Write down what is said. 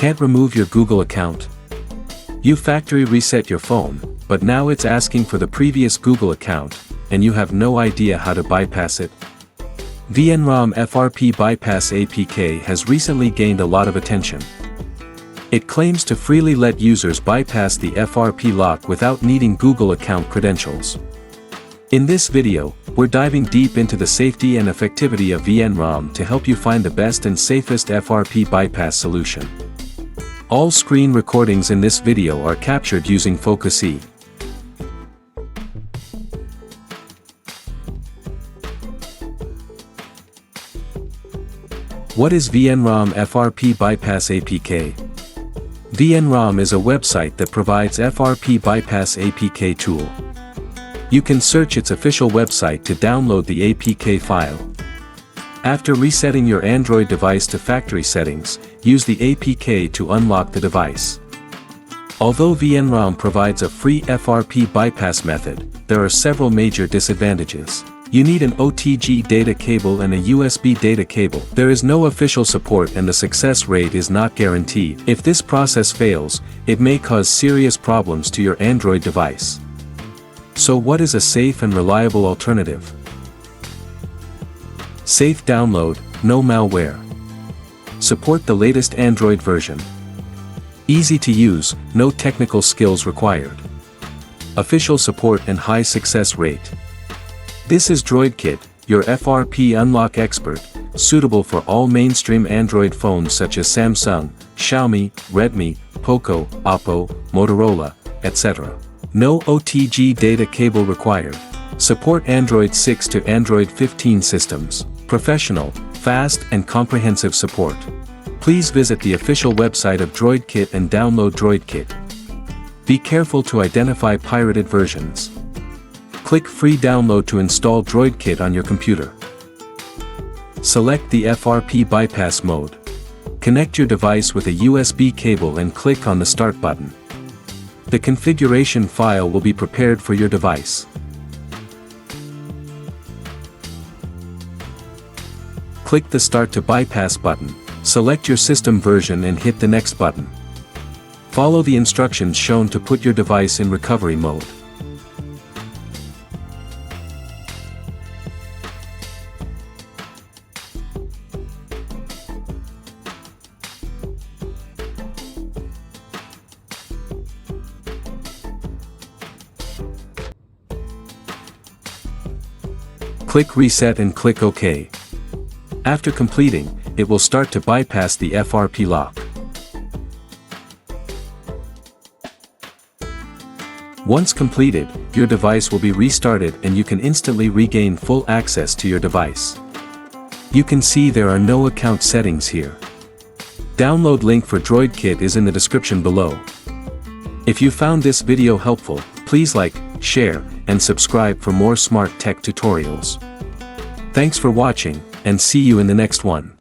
Can't remove your Google account? You factory reset your phone, but now it's asking for the previous Google account, and you have no idea how to bypass it? Vnrom FRP Bypass APK has recently gained a lot of attention. It claims to freely let users bypass the FRP lock without needing Google account credentials. In this video, we're diving deep into the safety and effectivity of Vnrom to help you find the best and safest FRP bypass solution. All screen recordings in this video are captured using Focus E. What is Vnrom FRP Bypass APK? Vnrom is a website that provides FRP Bypass APK tool. You can search its official website to download the APK file. After resetting your Android device to factory settings, use the APK to unlock the device. Although Vnrom provides a free FRP bypass method, there are several major disadvantages. You need an OTG data cable and a USB data cable. There is no official support and the success rate is not guaranteed. If this process fails, it may cause serious problems to your Android device. So what is a safe and reliable alternative? Safe download, no malware. Support the latest Android version. Easy to use, no technical skills required. Official support and high success rate. This is DroidKit, your FRP unlock expert, suitable for all mainstream Android phones such as Samsung, Xiaomi, Redmi, Poco, Oppo, Motorola, etc. No OTG data cable required. Support Android 6 to Android 15 systems. Professional, fast and comprehensive support. Please visit the official website of DroidKit and download DroidKit. Be careful to identify pirated versions. Click free download to install DroidKit on your computer. Select the FRP bypass mode. Connect your device with a USB cable and click on the Start button. The configuration file will be prepared for your device. Click the Start to Bypass button, select your system version and hit the Next button. Follow the instructions shown to put your device in recovery mode. Click Reset and click OK. After completing, it will start to bypass the FRP lock. Once completed, your device will be restarted and you can instantly regain full access to your device. You can see there are no account settings here. Download link for DroidKit is in the description below. If you found this video helpful, please like, share, and subscribe for more smart tech tutorials. Thanks for watching, and see you in the next one.